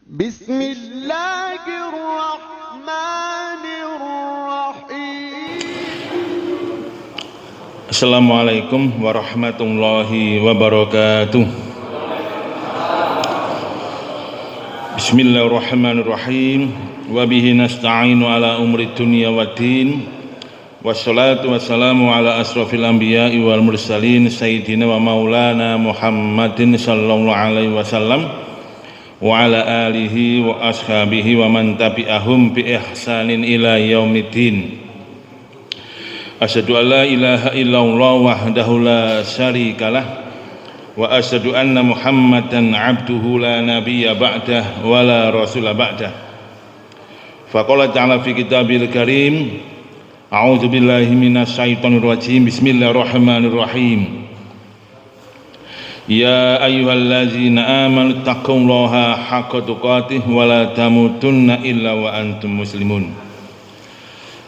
بسم الله الرحمن الرحيم. Assalamualaikum warahmatullahi wabarakatuh. Bismillahirrahmanirrahim. Wa bihi nasta'inu ala umri dunya waddin. Wassalatu wassalamu ala asrafil anbiya'i wal mursalin sayyidina wa maulana Muhammadin sallallahu alaihi wasallam wa ala alihi wa ashabihi wa man tabi'ahum bi ihsanin ila yaumiddin. Asyhadu an la ilaha illallah wahdahu la syarikalah wa asyhadu anna Muhammadan abduhu la nabiyya ba'dah wa la rasula ba'dah. Faqala ta'ala fi kitabil karim, a'udzu billahi minasy syaithanir rajim. Bismillahirrahmanirrahim. Ya ayyuhallazina amanu taqullaha haqqa tuqatih wa la tamutunna illa wa antum muslimun.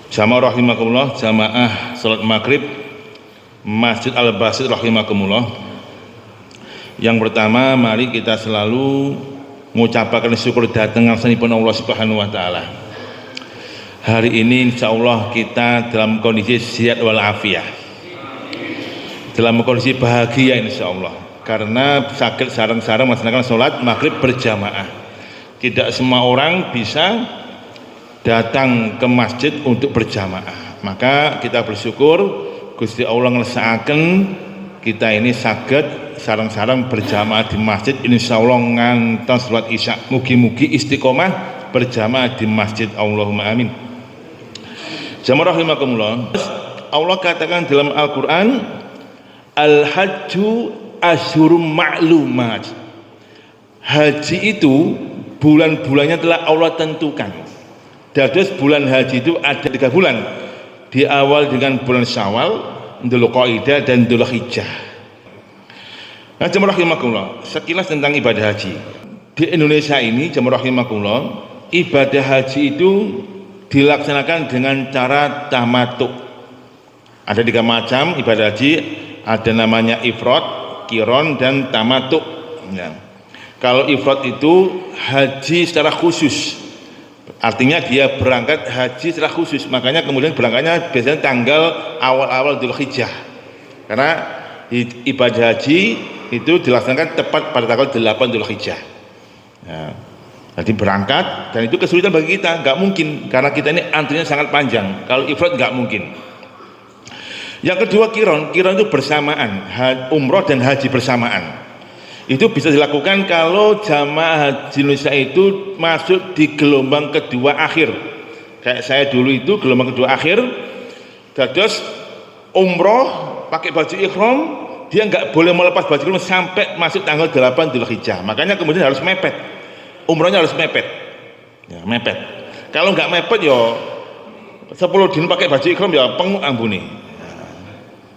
Jamaah rahimakumullah, jamaah salat maghrib Masjid Al-Basit rahimakumullah. Yang pertama, mari kita selalu mengucapkan syukur datang ngasanipun Allah Subhanahu wa taala. Hari ini insyaallah kita dalam kondisi sehat walafiat, dalam kondisi bahagia insyaallah, karena sakit sarang-sarang melaksanakan sholat maghrib berjamaah. Tidak semua orang bisa datang ke masjid untuk berjamaah, maka kita bersyukur Gusti Allah ngersakaken kita ini saged sarang-sarang berjamaah di masjid insyaallah ngantos sholat isya. Mugi-mugi istiqomah berjamaah di masjid, Allahumma amin. Jamaah rahimakumullah, Allah katakan dalam Al-Quran, Al-Hajju Asyhurum Ma'lumat. Haji itu bulan-bulannya telah Allah tentukan. Dados bulan haji itu ada 3 bulan. Di awal dengan bulan Syawal, Dzulqa'dah dan Dzulhijjah. Nah, jemaah rahimakumullah, sekilas tentang ibadah haji. Di Indonesia ini, jemaah rahimakumullah, ibadah haji itu dilaksanakan dengan cara tamattu. Ada 3 macam ibadah haji, ada namanya ifrad, qiron, dan tamattu. Ya. Kalau ifrad itu haji secara khusus, artinya dia berangkat haji secara khusus, makanya kemudian berangkatnya biasanya tanggal awal-awal Dzulhijjah, karena ibadah haji itu dilaksanakan tepat pada tanggal 8 Dzulhijjah. Ya. Jadi berangkat, dan itu kesulitan bagi kita, nggak mungkin, karena kita ini antrinya sangat panjang. Kalau ifrad nggak mungkin. Yang kedua qiron itu bersamaan, umroh dan haji bersamaan. Itu bisa dilakukan kalau jamaah haji Indonesia itu masuk di gelombang kedua akhir. Kayak saya dulu itu gelombang kedua akhir, terus umroh pakai baju ihram, dia nggak boleh melepas baju ihram sampai masuk tanggal 8 Dzulhijjah. Makanya kemudian harus mepet, umrohnya harus mepet, ya, mepet. Kalau nggak mepet ya 10 din pakai baju ihram ya penguk ambune.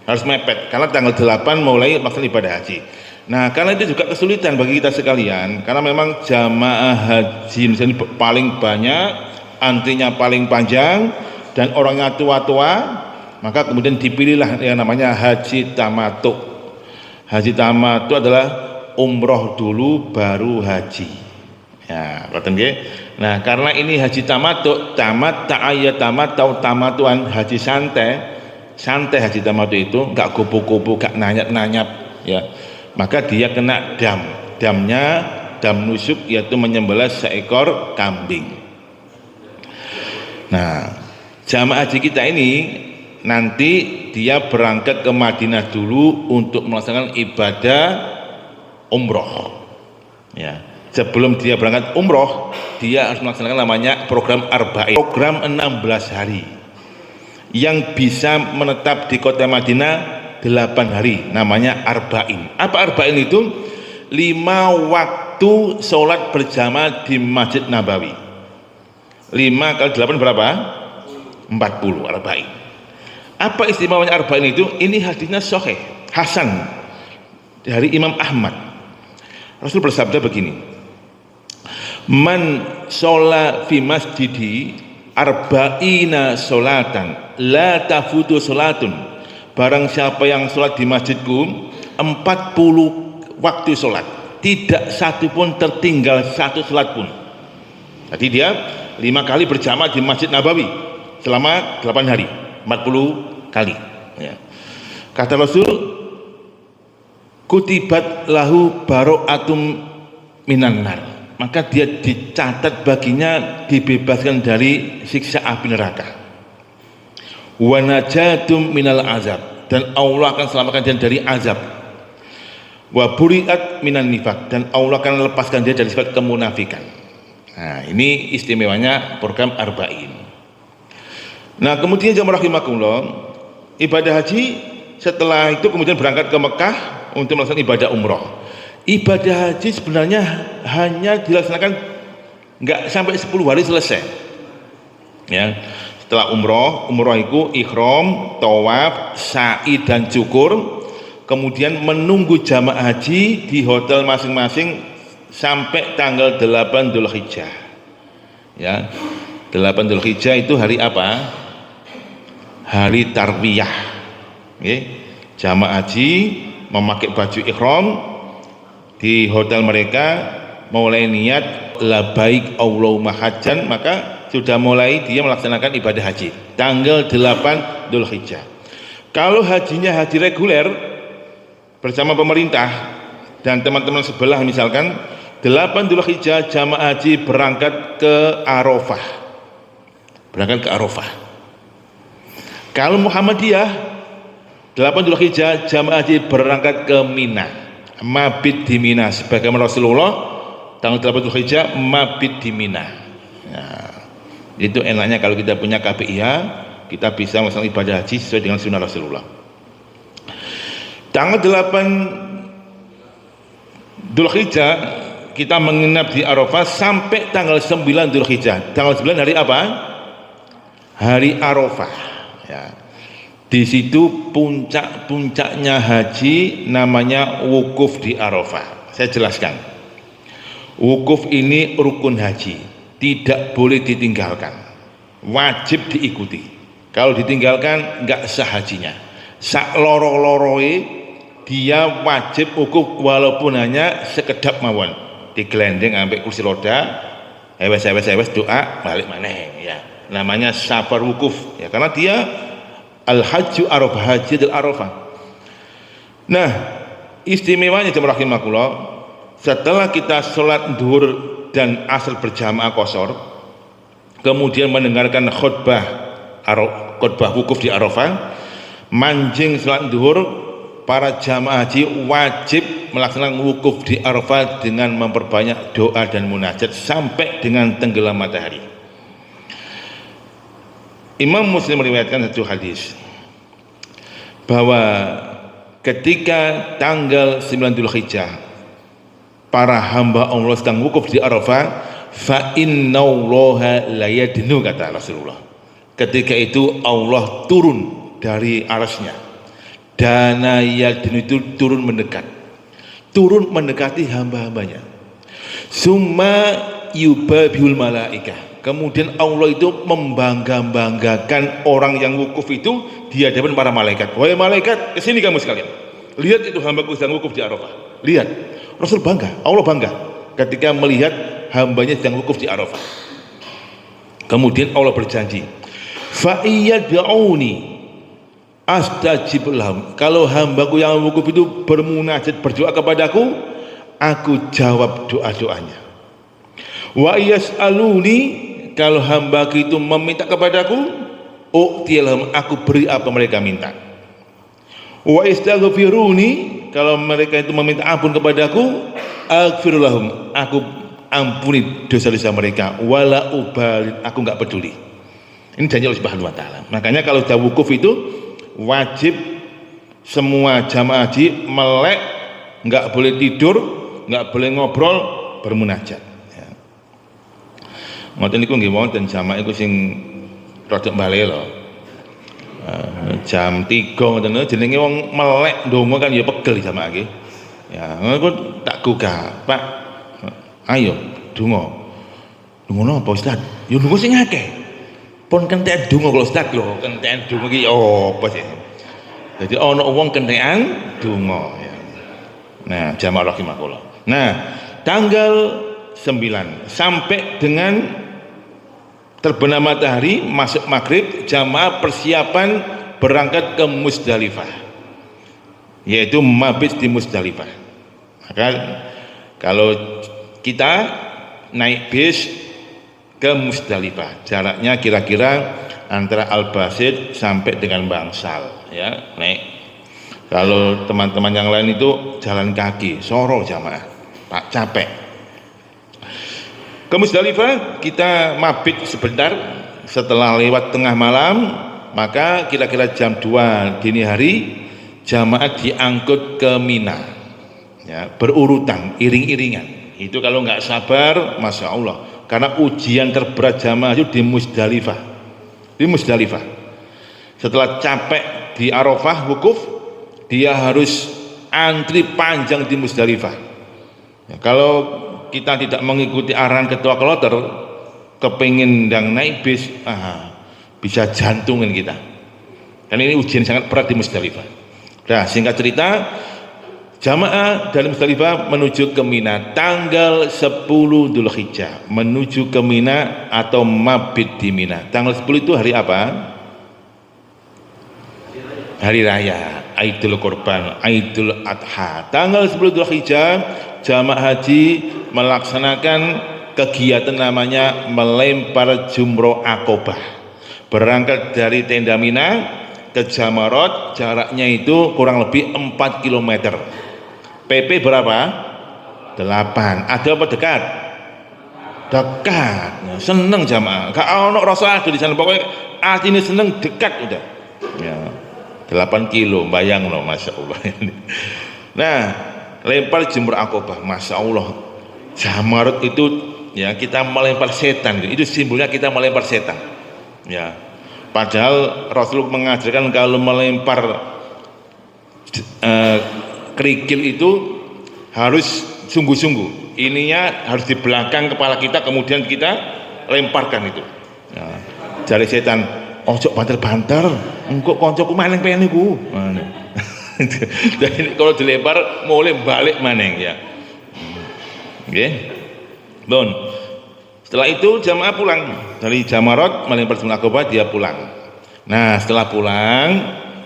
Harus mepet, karena tanggal 8 mulai melaksanakan ibadah haji. Nah, karena itu juga kesulitan bagi kita sekalian, karena memang jamaah haji ini paling banyak, antrinya paling panjang, dan orangnya tua-tua, maka kemudian dipilihlah yang namanya haji tamattu. Haji tamattu adalah umroh dulu baru haji. Ya, berarti nggih. Nah, karena ini haji tamattu, tamatuan, haji santai haji tamattu itu nggak kupu-kupu, nggak nanyap-nanyap, ya, maka dia kena dam nusuk, yaitu menyembelih seekor kambing. Nah, jamaah haji kita ini nanti dia berangkat ke Madinah dulu untuk melaksanakan ibadah umroh, ya. Sebelum dia berangkat umroh, dia harus melaksanakan namanya program arba'in, program 16 hari yang bisa menetap di kota Madinah 8 hari, namanya arba'in. Apa arba'in itu? 5 waktu sholat berjamaah di Masjid Nabawi. 5 kali 8 berapa? 40 arba'in. Apa istimewanya arba'in itu? Ini hadisnya sahih hasan dari Imam Ahmad. Rasul bersabda begini, man sholat fi masjidi arba'ina sholatan la tafutu sholatun. Barang siapa yang sholat di masjidku 40 waktu sholat, tidak satu pun tertinggal satu sholat pun. Jadi dia 5 kali berjamaah di Masjid Nabawi selama 8 hari, 40 kali. Ya. Kata Rasul, kutibat lahu baro'atum minan nar, maka dia dicatat baginya dibebaskan dari siksa api neraka. Wa najatum minal azab, dan Allah akan selamatkan dia dari azab. Wa buri'at minan nifaq, dan Allah akan lepaskan dia dari sifat kemunafikan. Nah, ini istimewanya program Arba'in. Nah, kemudian jamaah rahimakumullah, ibadah haji setelah itu kemudian berangkat ke Mekah untuk melaksanakan ibadah umroh. Ibadah haji sebenarnya hanya dilaksanakan nggak sampai 10 hari selesai. Ya, setelah umroh itu ihram, tawaf, sa'i dan cukur, kemudian menunggu jamaah haji di hotel masing-masing sampai tanggal 8 Dzulhijjah. Ya, 8 Dzulhijjah itu hari apa? Hari Tarwiyah. Jamaah haji memakai baju ihram di hotel mereka, mulai niat labaik Allahumma hajjan, maka sudah mulai dia melaksanakan ibadah haji tanggal 8 Dzulhijjah. Kalau hajinya haji reguler bersama pemerintah dan teman-teman sebelah, misalkan 8 Dzulhijjah jamaah haji berangkat ke Arafah. Kalau Muhammadiyah 8 Dzulhijjah jamaah haji berangkat ke Mina, mabit di Mina, sebagaimana Rasulullah tanggal 8 Dzulhijjah mabit di Mina. Nah, itu enaknya kalau kita punya KPIH, kita bisa melaksanakan ibadah haji sesuai dengan sunnah Rasulullah. Tanggal 8 Dzulhijjah kita menginap di Arafah sampai tanggal 9 Dzulhijjah. Tanggal 9 hari apa? Hari Arafah. Ya. Di situ puncak-puncaknya haji, namanya wukuf di Arafah. Saya jelaskan. Wukuf ini rukun haji, tidak boleh ditinggalkan, wajib diikuti. Kalau ditinggalkan nggak sah hajinya. Sak loro-loroe dia wajib wukuf walaupun hanya sekedap mawon. Digelendeng sampai kursi roda, ewes doa balik maneh, ya. Namanya safar wukuf, ya, karena dia al-hajju arafah, haji del arafah. Nah, istimewanya jemaah rahimakumullah, setelah kita sholat duhur dan asar berjamaah qashar, kemudian mendengarkan khutbah wukuf di Arafah, manjing sholat duhur, para jamaah haji wajib melaksanakan wukuf di Arafah dengan memperbanyak doa dan munajat sampai dengan tenggelam matahari. Imam Muslim meriwayatkan satu hadis bahwa ketika tanggal 9 Dzulhijjah para hamba Allah sedang wukuf di Arafah, fa innallaha la yadnu, kata Rasulullah. Ketika itu Allah turun dari arasnya. Dana yadnu itu turun mendekati hamba-hambanya. Summa yubabihul malaikah, kemudian Allah itu membangga-banggakan orang yang wukuf itu di hadapan para malaikat. Wahai malaikat, kesini kamu sekalian, lihat itu hambaku sedang wukuf di Arafah. Lihat, Rasul bangga, Allah bangga ketika melihat hambanya sedang wukuf di Arafah. Kemudian Allah berjanji, fa iyad'uni astajib lahum, kalau hambaku yang wukuf itu bermunajat, berdoa kepadaku, aku jawab doa-doanya. Wa yas'aluni, kalau hambaku itu meminta kepadaku, u'tiyalhum, aku beri apa mereka minta. Wa istaghfiruni, kalau mereka itu meminta ampun kepadaku, aghfir lahum, aku ampuni dosa-dosa mereka. Wala ubali, aku enggak peduli. Ini janji Allah Subhanahu wa taala. Makanya kalau sudah wukuf itu wajib semua jamaah haji melek, nggak boleh tidur, nggak boleh ngobrol, bermunajat. Ya. Ngoten niku nggih wonten jamaah iku sing rada bali lho. Jam 3 ngoten jenenge wong melek ndonga kan ya pegel jamaah nggih. Ya, aku tak gugah, Pak. Ayo donga. Donga napa Ustaz? Ya donga sing akeh. Pun kentekan donga kalau Ustaz lho, kentekan donga iki apa sih? Jadi ana wong kentekan donga ya. Nah, jamaah rahimakumullah. Nah, tanggal 9 sampai dengan terbenam matahari, masuk maghrib, jamaah persiapan berangkat ke Musdalifah, yaitu mabit di Musdalifah. Maka kalau kita naik bis ke Musdalifah, jaraknya kira-kira antara Al-Basid sampai dengan Bangsal, ya, naik. Kalau teman-teman yang lain itu jalan kaki, soro jamaah, Pak, capek. Ke Musdalifah kita mabit sebentar, setelah lewat tengah malam, maka kira-kira jam 2 dini hari jamaah diangkut ke Mina, ya, berurutan, iring-iringan. Itu kalau nggak sabar, masya Allah, karena ujian terberat jamaah itu di Musdalifah. Di Musdalifah, setelah capek di Arafah wukuf, dia harus antri panjang di Musdalifah. Ya, kalau kita tidak mengikuti arahan ketua kloter, kepingin dan naik bis, bisa jantungin kita. Dan ini ujian sangat berat di Musdalifah. Nah, singkat cerita, jamaah dari Musdalifah menuju ke Mina tanggal 10 Dzulhijjah, menuju ke Mina atau mabit di Mina. Tanggal 10 itu hari apa? Hari raya, Idul Kurban, Idul Adha. Tanggal 10 Dzulhijjah jamaah haji melaksanakan kegiatan namanya melempar jumroh Aqobah. Berangkat dari tenda Mina ke Jamarot, jaraknya itu kurang lebih 4 km. PP berapa? 8. Ada apa dekat? Dekat. Seneng jamaah. Gak ono rasa ada di sana, pokoknya artinya seneng, dekat udah. Ya. 8 kilo, bayang loh, masya Allah. Nah, lempar jumroh Aqobah, masya Allah. Jamarot itu, ya, kita melempar setan, itu simbolnya kita melempar setan, ya. Padahal Rasulullah mengajarkan kalau melempar kerikil itu harus sungguh-sungguh, ininya harus di belakang kepala kita, kemudian kita lemparkan itu, ya. Jari setan, ojo banter-banter, engkau koncoku maning pengen iku. Jadi kalau dilempar mulai balik maning, ya. Oke, bon. Setelah itu jamaah pulang dari Jamarot melempar jumroh Aqobah, dia pulang. Nah, setelah pulang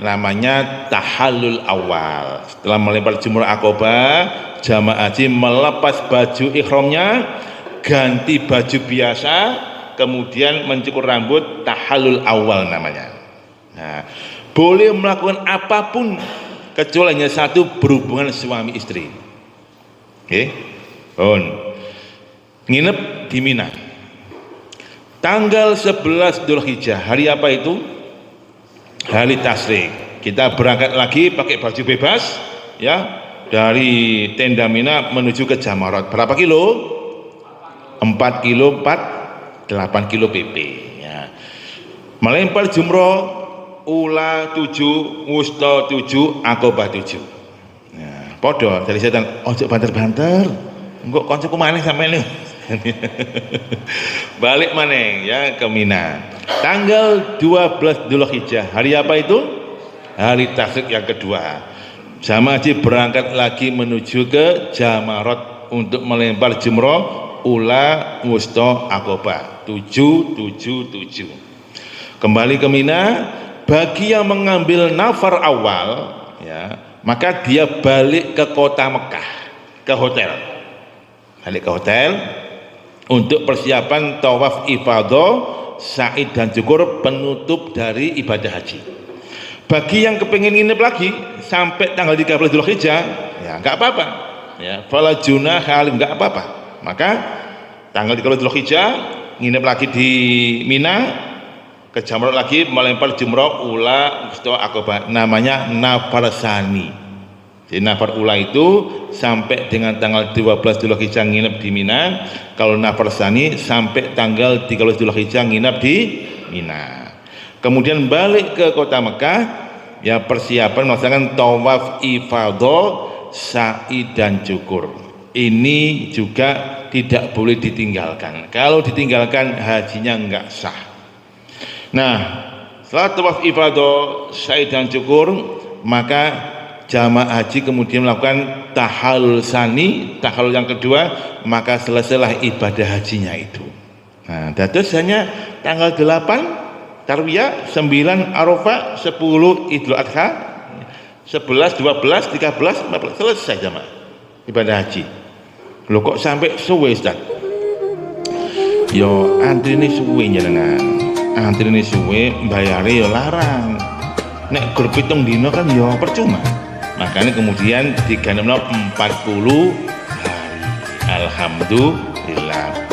namanya tahallul awal. Setelah melempar jumroh Aqobah, jamaah haji melepas baju ihramnya, ganti baju biasa, kemudian mencukur rambut, tahallul awal namanya. Nah, boleh melakukan apapun kecuali hanya satu, berhubungan suami istri. Oke, nginep di Mina. Tanggal 11 Dzulhijjah, hari apa itu? Hari Tasyrik. Kita berangkat lagi pakai baju bebas, ya, dari tenda Mina menuju ke Jamarot. Berapa kilo? 4 kilo 4, 8 kilo PP, ya. Melempar jumroh ula 7, wusta 7, Aqobah 7. Ya, podo dari setan, ojo banter-banter, engko koncoku maning sampean nih. Balik maneng, ya, ke Mina. Tanggal 12 Dzulhijjah, hari apa itu? Hari Tasyrik yang kedua. Jamaah haji berangkat lagi menuju ke Jamarot untuk melempar jumroh ula, wusta, Aqobah 7. Kembali ke Mina. Bagi yang mengambil nafar awal, ya, maka dia balik ke kota Mekah, ke hotel, balik ke hotel untuk persiapan tawaf ifadah, sa'i dan syukur, penutup dari ibadah haji. Bagi yang kepingin nginep lagi sampai tanggal 13 Dzulhijjah, ya nggak apa-apa, ya, fala junaha alaihim, nggak apa-apa. Maka tanggal 13 Dzulhijjah nginep lagi di Mina, ke Jamarot lagi melempar jumroh ula, wusta, Aqobah, namanya nafar sani. Jadi nafar ula itu sampai dengan tanggal 12 Dzulhijjah nginep di Mina. Kalau nafar sani sampai tanggal 13 Dzulhijjah nginep di Mina. Kemudian balik ke kota Mekah, ya, persiapan melaksanakan tawaf ifadah, sa'i dan syukur. Ini juga tidak boleh ditinggalkan. Kalau ditinggalkan hajinya enggak sah. Nah, setelah tawaf ifadah, sa'i dan syukur, maka jamaah haji kemudian melakukan tahallul sani, tahallul yang kedua, maka selesailah ibadah hajinya itu. Nah, dados hanya tanggal 8 Tarwiyah, 9 Arafah, 10 Idul Adha, 11, 12, 13, 14 selesai jamaah ibadah haji. Loh kok sampai suwe Ustaz? Yo antrine suwe jenengan. Antrine suwe bayare yo larang. Nek grup 7 dino kan yo percuma. Makanya kemudian diganti 40 hari. Alhamdulillah.